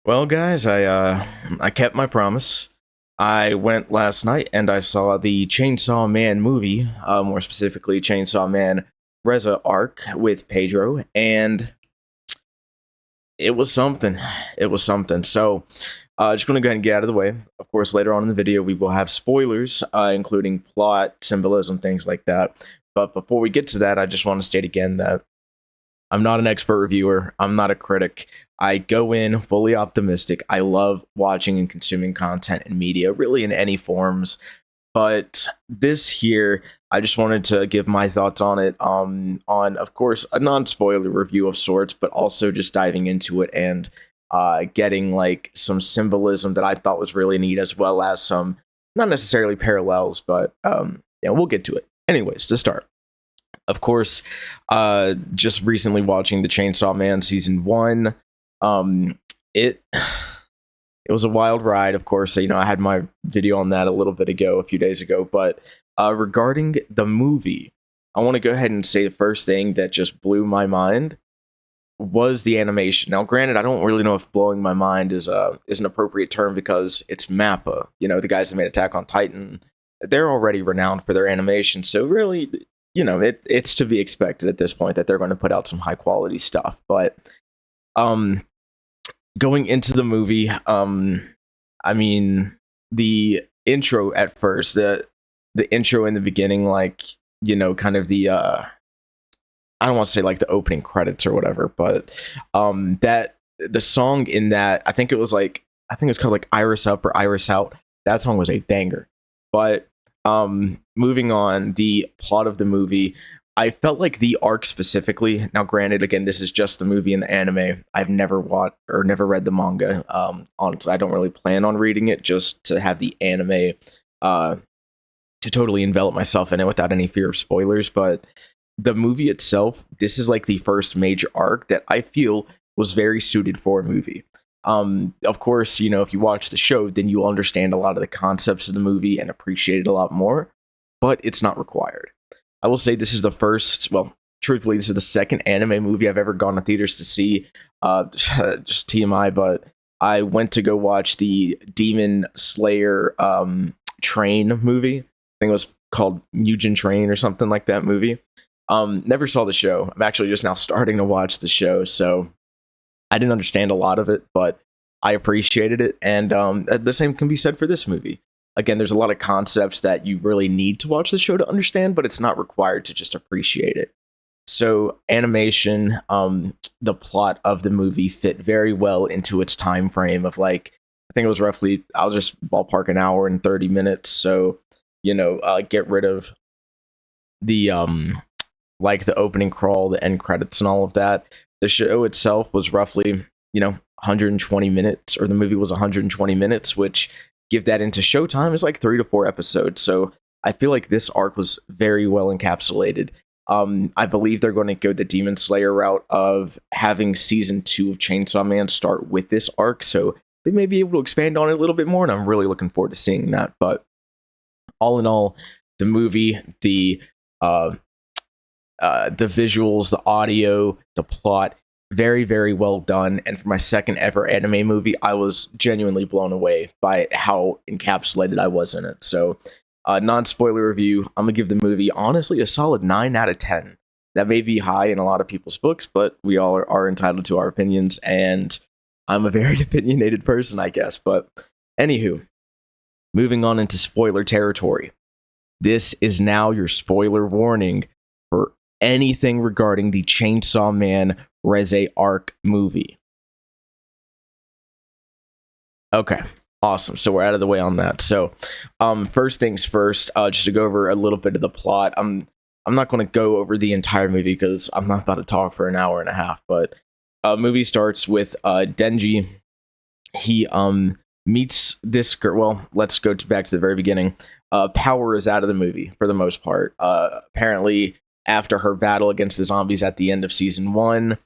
Well, guys, I kept my promise. I went last night and I saw the Chainsaw Man movie, more specifically Chainsaw Man Reza arc with Pedro, and it was something. It was something. So, just going to go ahead and get out of the way. Of course, later on in the video, we will have spoilers, including plot, symbolism, things like that. But before we get to that, I just want to state again that I'm not an expert reviewer. I'm not a critic. I go in fully optimistic. I love watching and consuming content and media, really in any forms. But this here, I just wanted to give my thoughts on it. On of course a non-spoiler review of sorts, but also just diving into it and getting like some symbolism that I thought was really neat, as well as some not necessarily parallels, but yeah, we'll get to it. Anyways, to start. Of course, just recently watching the Chainsaw Man season 1. It it was a wild ride. Of course, I had my video on that a little bit ago, a few days ago. But regarding the movie, I want to go ahead and say the first thing that just blew my mind was the animation. Now, granted, I don't really know if blowing my mind is an appropriate term because it's Mappa. The guys that made Attack on Titan, they're already renowned for their animation. So really, it's to be expected at this point that they're going to put out some high quality stuff. But um, going into the movie, I mean, the intro at first, the intro in the beginning, like, kind of the I don't want to say like the opening credits or whatever, but that the song in that, I think it's called like Iris Up or Iris Out. That song was a banger. But moving on, the plot of the movie, I felt like the arc specifically. Now, granted, again, this is just the movie and the anime. I've never watched or never read the manga. Honestly, I don't really plan on reading it, just to have the anime to totally envelop myself in it without any fear of spoilers. But the movie itself, this is like the first major arc that I feel was very suited for a movie. Of course, if you watch the show, then you'll understand a lot of the concepts of the movie and appreciate it a lot more, but it's not required. I will say this is the first, well, truthfully, this is the second anime movie I've ever gone to theaters to see. Just TMI, but I went to go watch the Demon Slayer Train movie. I think it was called Mugen Train or something like that movie. Never saw the show. I'm actually just now starting to watch the show, so I didn't understand a lot of it, but I appreciated it. And the same can be said for this movie. Again, there's a lot of concepts that you really need to watch the show to understand, but it's not required to just appreciate it. So animation, the plot of the movie fit very well into its time frame of like, I think it was roughly, I'll just ballpark an hour and 30 minutes. So, get rid of the like the opening crawl, the end credits and all of that. The show itself was roughly, 120 minutes, or the movie was 120 minutes, which give that into showtime is like 3 to 4 episodes. So I feel like this arc was very well encapsulated. I believe they're going to go the Demon Slayer route of having season 2 of Chainsaw Man start with this arc. So they may be able to expand on it a little bit more, and I'm really looking forward to seeing that. But all in all, the movie, the visuals, the audio, the plot, very, very well done. And for my second ever anime movie, I was genuinely blown away by how encapsulated I was in it. So, non-spoiler review, I'm going to give the movie, honestly, a solid 9 out of 10. That may be high in a lot of people's books, but we all are entitled to our opinions, and I'm a very opinionated person, I guess. But anywho, moving on into spoiler territory. This is now your spoiler warning for anything regarding the Chainsaw Man Reze arc movie. Okay, awesome. So we're out of the way on that. So, first things first, just to go over a little bit of the plot. I'm not going to go over the entire movie because I'm not about to talk for an hour and a half. But movie starts with Denji. He meets this girl. Well, let's go back to the very beginning. Power is out of the movie for the most part. Apparently, after her battle against the zombies at the end of season 1,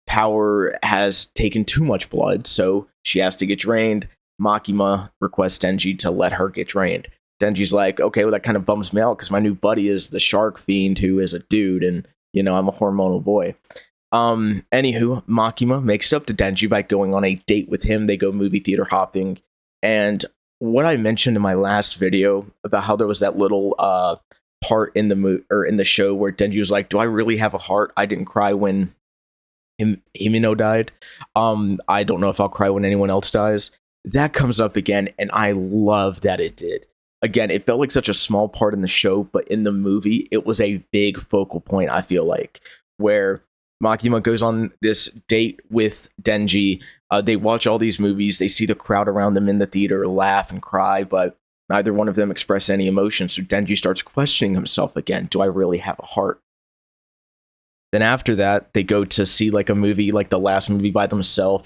Power has taken too much blood, so she has to get drained. Makima requests Denji to let her get drained. Denji's like, okay, well, that kind of bums me out because my new buddy is the shark fiend who is a dude, and, I'm a hormonal boy. Anywho, Makima makes it up to Denji by going on a date with him. They go movie theater hopping. And what I mentioned in my last video about how there was that little part in the or in the show where Denji was like, "Do I really have a heart? I didn't cry when Himino died. I don't know if I'll cry when anyone else dies." That comes up again, and I love that it did. Again, it felt like such a small part in the show, but in the movie, it was a big focal point, I feel like, where Makima goes on this date with Denji. They watch all these movies. They see the crowd around them in the theater laugh and cry, but neither one of them express any emotion. So Denji starts questioning himself again. Do I really have a heart? Then after that, they go to see like a movie, like the last movie by themselves,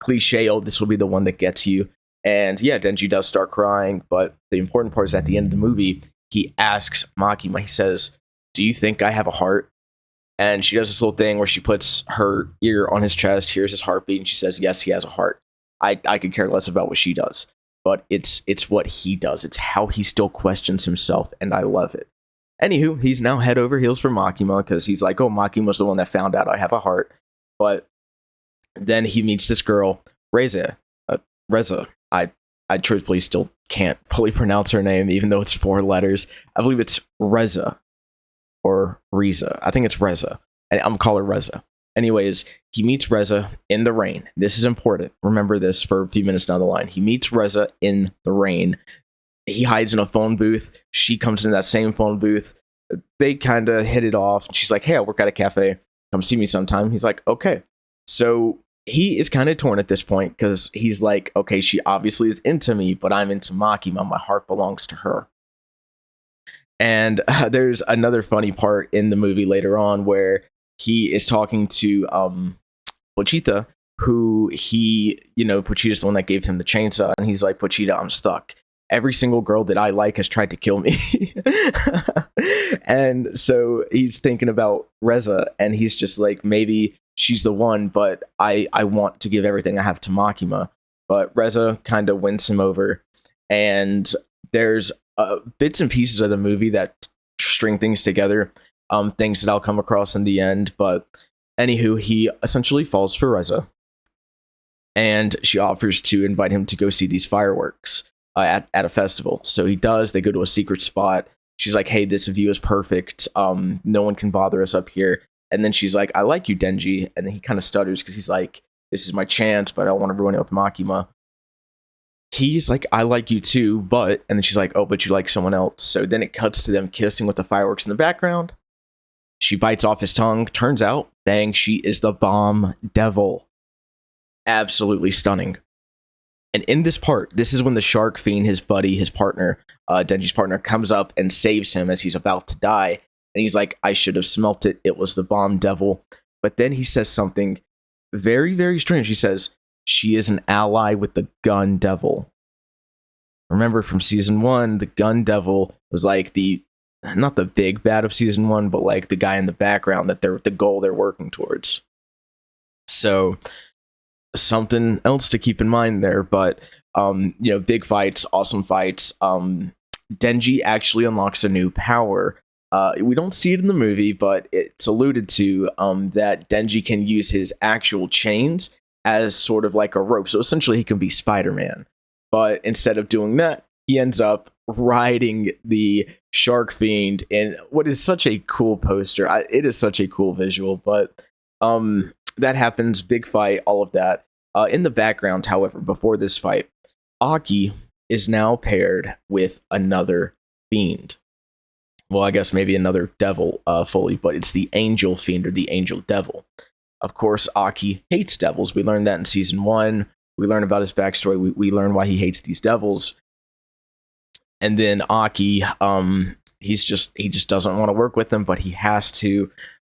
cliche, oh, this will be the one that gets you. And yeah, Denji does start crying, but the important part is at the end of the movie, he asks Makima, he says, "Do you think I have a heart?" And she does this little thing where she puts her ear on his chest, hears his heartbeat, and she says, "Yes, he has a heart." I could care less about what she does, but it's what he does. It's how he still questions himself, and I love it. Anywho, he's now head over heels for Makima because he's like, oh, Makima's the one that found out I have a heart. But then he meets this girl, Reze. Reza. I truthfully still can't fully pronounce her name, even though it's 4 letters. I believe it's Reza or Riza. I think it's Reza. And I'm calling her Reza. Anyways, he meets Reza in the rain. This is important. Remember this for a few minutes down the line. He meets Reza in the rain. He hides in a phone booth. She comes in that same phone booth. They kind of hit it off. She's like, "Hey, I work at a cafe. Come see me sometime." He's like, "Okay." So he is kind of torn at this point because he's like, okay, she obviously is into me, but I'm into Makima. My heart belongs to her. And there's another funny part in the movie later on where he is talking to Pochita, who Pochita's the one that gave him the chainsaw, and he's like, "Pochita, I'm stuck. Every single girl that I like has tried to kill me." And so he's thinking about Reza, and he's just like, maybe she's the one, but I want to give everything I have to Makima. But Reza kind of wins him over, and there's bits and pieces of the movie that string things together, things that I'll come across in the end. But anywho, he essentially falls for Reza, and she offers to invite him to go see these fireworks at a festival. So he does. They go to a secret spot. She's like, "Hey, this view is perfect. No one can bother us up here." And then she's like, "I like you, Denji." And then he kind of stutters because he's like, "This is my chance, but I don't want to ruin it with Makima." He's like, "I like you too, but..." And then she's like, "Oh, but you like someone else." So then it cuts to them kissing with the fireworks in the background. She bites off his tongue. Turns out, bang, she is the bomb devil. Absolutely stunning. And in this part, this is when the shark fiend, his buddy, his partner, Denji's partner, comes up and saves him as he's about to die. And he's like, "I should have smelt it. It was the bomb devil." But then he says something very, very strange. He says, "She is an ally with the gun devil." Remember from season 1, the gun devil was like not the big bad of season 1, but like the guy in the background that the goal they're working towards. So something else to keep in mind there, but big fights, awesome fights. Denji actually unlocks a new power. We don't see it in the movie, but it's alluded to that Denji can use his actual chains as sort of like a rope. So essentially he can be Spider-Man. But instead of doing that, he ends up riding the shark fiend in what is such a cool poster. It is such a cool visual, but that happens, big fight, all of that. In the background, however, before this fight, Aki is now paired with another fiend. Well, I guess maybe another devil fully, but it's the angel fiend or the angel devil. Of course, Aki hates devils. We learned that in season 1. We learn about his backstory. We learn why he hates these devils. And then Aki, he just doesn't want to work with them, but he has to.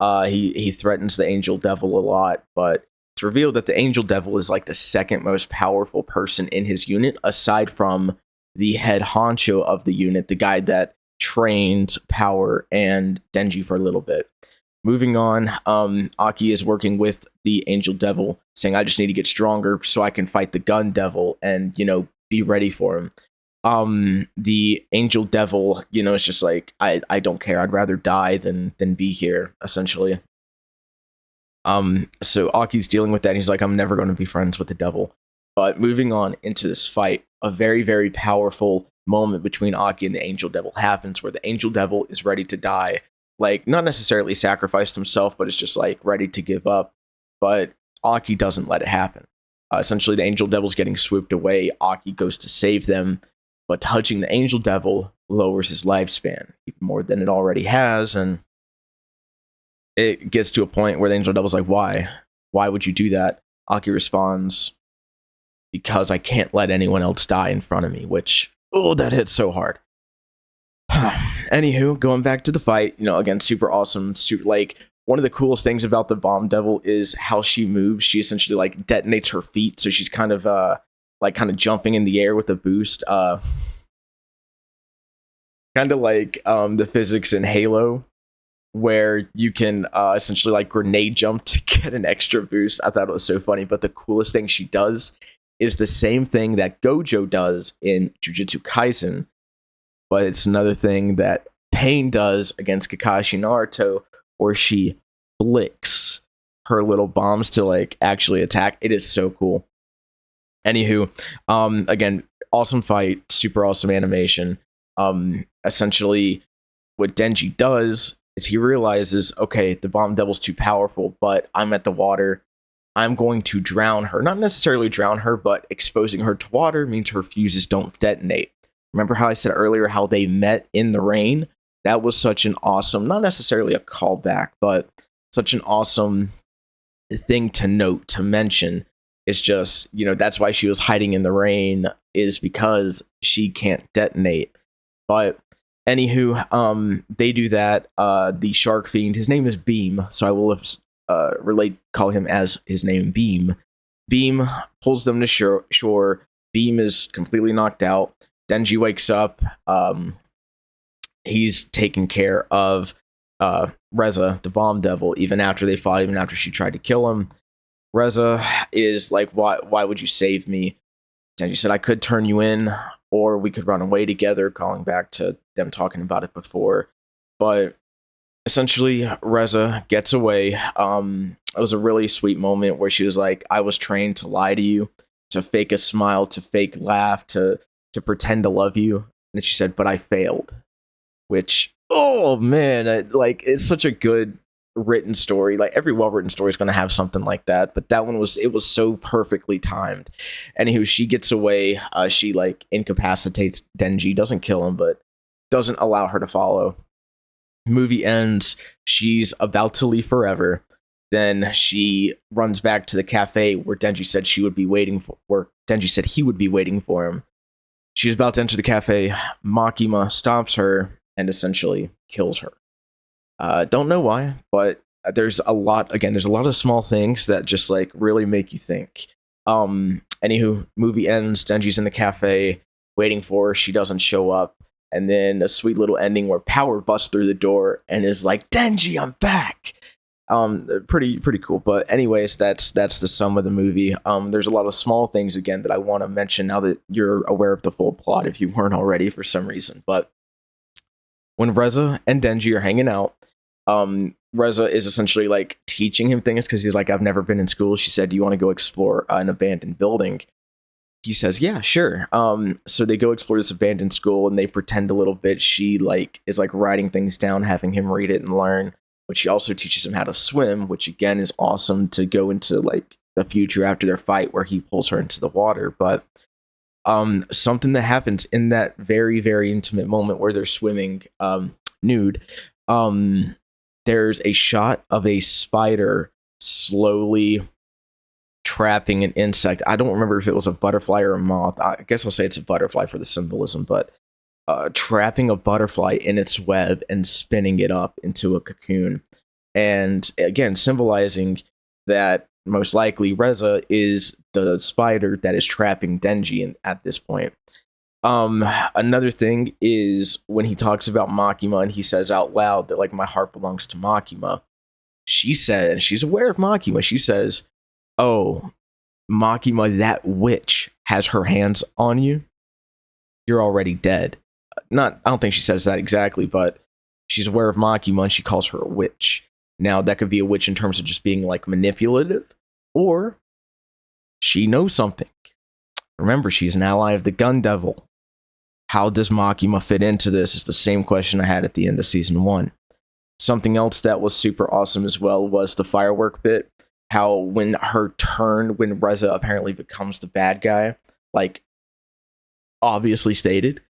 He threatens the angel devil a lot, but it's revealed that the angel devil is like the second most powerful person in his unit, aside from the head honcho of the unit, the guy that trained Power and Denji for a little bit. Moving on, Aki is working with the angel devil, saying, "I just need to get stronger so I can fight the gun devil and, be ready for him." The angel devil, is just like, I don't care. I'd rather die than be here, essentially. So Aki's dealing with that. And he's like, I'm never going to be friends with the devil. But moving on into this fight, a very, very powerful moment between Aki and the angel devil happens where the angel devil is ready to die. Like, not necessarily sacrificed himself, but it's just like ready to give up. But Aki doesn't let it happen. Essentially, the angel devil's getting swooped away. Aki goes to save them, but touching the angel devil lowers his lifespan even more than it already has. And it gets to a point where the angel devil's like, why? Why would you do that? Aki responds, because I can't let anyone else die in front of me, which, oh, that hits so hard. Anywho, going back to the fight, again, super awesome. Like, one of the coolest things about the bomb devil is how she moves. She essentially like detonates her feet, so she's kind of jumping in the air with a boost. Kind of like the physics in Halo, where you can essentially like grenade jump to get an extra boost. I thought it was so funny. But the coolest thing she does is the same thing that Gojo does in Jujutsu Kaisen, but it's another thing that Pain does against Kakashi Naruto, where she flicks her little bombs to like actually attack. It is so cool. Anywho, again, awesome fight, super awesome animation. Essentially, what Denji does is he realizes, okay, the bomb devil's too powerful, but I'm at the water. I'm going to drown her. Not necessarily drown her, but exposing her to water means her fuses don't detonate. Remember how I said earlier how they met in the rain? That was such an awesome, not necessarily a callback, but such an awesome thing to note, to mention. It's just, that's why she was hiding in the rain, is because she can't detonate. But anywho, they do that. The shark fiend, his name is Beam, so I will call him as his name, Beam. Beam pulls them to shore. Beam is completely knocked out. Denji wakes up. He's taking care of Reze, the bomb devil, even after they fought, even after she tried to kill him. Reze is like, why would you save me? Denji said, I could turn you in, or we could run away together, calling back to them talking about it before. But essentially, Reze gets away. It was a really sweet moment where she was like, I was trained to lie to you, to fake a smile, to fake laugh, to pretend to love you. And she said, but I failed. Which, oh man, it's such a good written story. Like, every well-written story is going to have something like that, but that one was so perfectly timed. Anywho, she gets away. She like incapacitates Denji, doesn't kill him, but doesn't allow her to follow. Movie ends. She's about to leave forever. Then she runs back to the cafe where Denji said he would be waiting for him. She's about to enter the cafe. Makima stops her and essentially kills her. Don't know why, but there's a lot of small things that just like really make you think. Anywho, movie ends. Denji's in the cafe waiting for her. She doesn't show up. And then a sweet little ending where Power busts through the door and is like, Denji, I'm back. Pretty cool. But anyways, that's the sum of the movie. There's a lot of small things again that I want to mention now that you're aware of the full plot if you weren't already for some reason. But when Reze and Denji are hanging out, Reze is essentially like teaching him things because he's like, I've never been in school. She said, do you want to go explore an abandoned building? He says, yeah, sure. So they go explore this abandoned school and they pretend a little bit. She like is like writing things down, having him read it and learn. But she also teaches him how to swim, which again is awesome to go into like the future after their fight where he pulls her into the water. But something that happens in that very, very intimate moment where they're swimming nude, there's a shot of a spider slowly trapping an insect. I don't remember if it was a butterfly or a moth. I guess I'll say it's a butterfly for the symbolism, but trapping a butterfly in its web and spinning it up into a cocoon. And again, symbolizing that most likely Reze is the spider that is trapping Denji at this point. Another thing is when he talks about Makima and he says out loud that like my heart belongs to Makima. She said, and she's aware of Makima, she says, oh, Makima, that witch has her hands on you. You're already dead. I don't think she says that exactly, but she's aware of Makima and she calls her a witch. Now, that could be a witch in terms of just being like manipulative, or she knows something. Remember, she's an ally of the Gun Devil. How does Makima fit into this is the same question I had at the end of season 1. Something else that was super awesome as well was the firework bit. How when her turn, when Reze apparently becomes the bad guy, like obviously stated,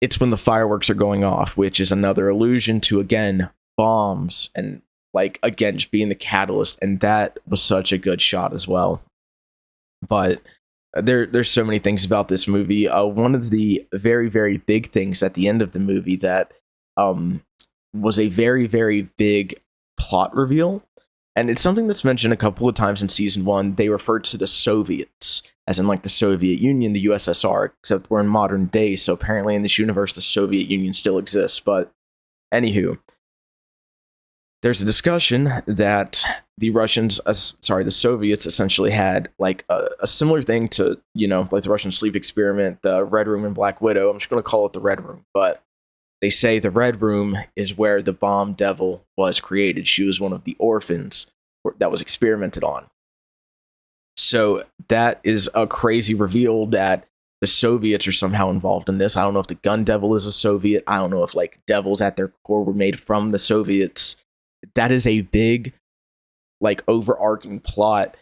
it's when the fireworks are going off, which is another allusion to, again, bombs and, like, again, just being the catalyst. And that was such a good shot as well. But there's so many things about this movie. One of the very, very big things at the end of the movie that was a very, very big plot reveal. And it's something that's mentioned a couple of times in season 1. They referred to the Soviets, as in like the Soviet Union, the USSR, except we're in modern day. So apparently in this universe, the Soviet Union still exists. But anywho, there's a discussion that the Soviets essentially had like a similar thing to, like the Russian sleep experiment, the Red Room and Black Widow. I'm just going to call it the Red Room, but they say the Red Room is where the bomb devil was created. She was one of the orphans that was experimented on. So that is a crazy reveal that the Soviets are somehow involved in this. I don't know if the Gun Devil is a Soviet. I don't know if like devils at their core were made from the Soviets. That is a big, like, overarching plot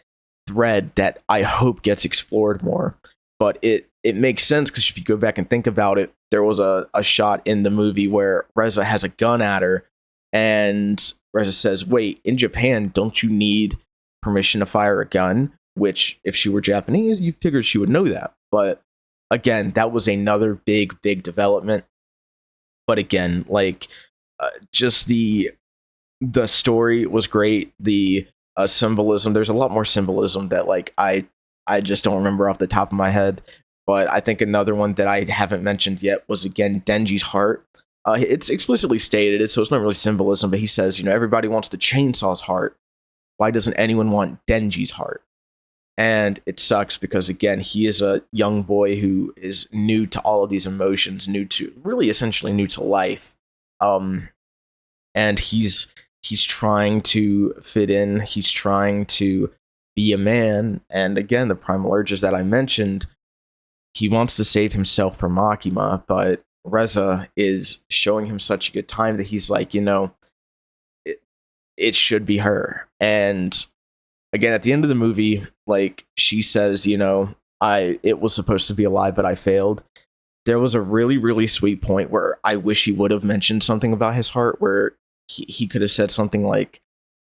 thread that I hope gets explored more. But it makes sense because if you go back and think about it, there was a shot in the movie where Reze has a gun at her, and Reze says, wait, in Japan, don't you need permission to fire a gun? Which, if she were Japanese, you figured she would know that. But again, that was another big, big development. But again, like, just the story was great. The symbolism, there's a lot more symbolism that, like, I just don't remember off the top of my head. But I think another one that I haven't mentioned yet was, again, Denji's heart. It's explicitly stated, so it's not really symbolism, but he says, everybody wants the chainsaw's heart. Why doesn't anyone want Denji's heart? And it sucks because, again, he is a young boy who is new to all of these emotions, essentially new to life. And he's trying to fit in. He's trying to be a man. And again, the primal urges that I mentioned, he wants to save himself from Makima, but Reze is showing him such a good time that he's like, it should be her. And again, at the end of the movie, like, she says, it was supposed to be a lie, but I failed. There was a really, really sweet point where I wish he would have mentioned something about his heart, where he could have said something like,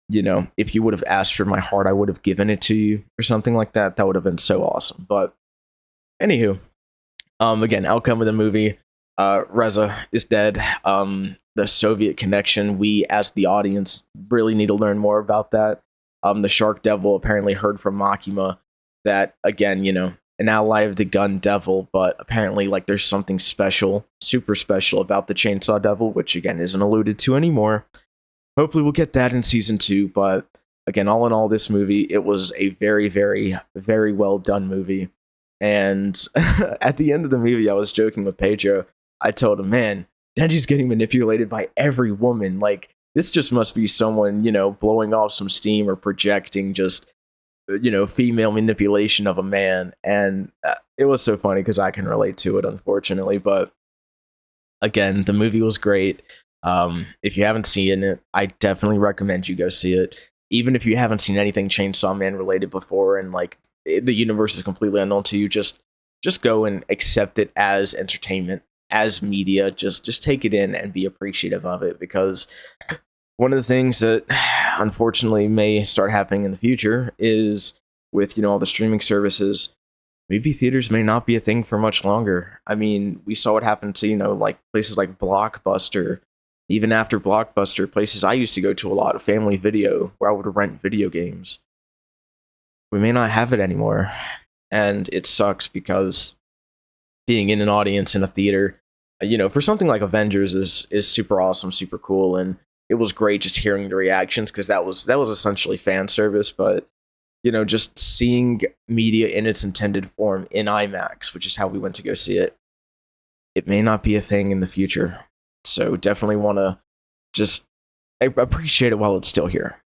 if you would have asked for my heart, I would have given it to you, or something like that. That would have been so awesome. But anywho, again, outcome of the movie, Reze is dead. The Soviet connection, we as the audience really need to learn more about that. The Shark Devil apparently heard from Makima that, again, an ally of the Gun Devil, but apparently, like, there's something special, super special about the Chainsaw Devil, which again isn't alluded to anymore. Hopefully we'll get that in season 2, but again, all in all, this movie, it was a very, very, very well done movie. And at the end of the movie, I was joking with Pedro. I told him, man, Denji's getting manipulated by every woman. Like, this just must be someone, blowing off some steam or projecting just, female manipulation of a man. And it was so funny because I can relate to it, unfortunately. But again, the movie was great. If you haven't seen it, I definitely recommend you go see it. Even if you haven't seen anything Chainsaw Man related before, and like the universe is completely unknown to you, just go and accept it as entertainment, as media. Just take it in and be appreciative of it, because one of the things that unfortunately may start happening in the future is with, all the streaming services, movie theaters may not be a thing for much longer. I mean, we saw what happened to, like places like Blockbuster. Even after Blockbuster, places I used to go to a lot, of Family Video, where I would rent video games. We may not have it anymore. And it sucks because being in an audience in a theater, for something like Avengers is super awesome, super cool. And it was great just hearing the reactions, because that was essentially fan service. But, just seeing media in its intended form in IMAX, which is how we went to go see it, it may not be a thing in the future. So definitely want to just I appreciate it while it's still here.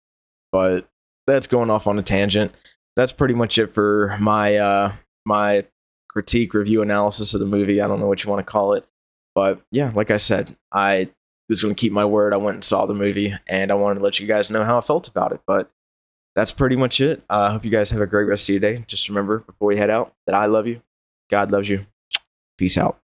But that's going off on a tangent. That's pretty much it for my critique, review, analysis of the movie. I don't know what you want to call it, but yeah, like I said, I was going to keep my word. I went and saw the movie, and I wanted to let you guys know how I felt about it. But that's pretty much it. I hope you guys have a great rest of your day. Just remember before we head out that I love you, God loves you. Peace out.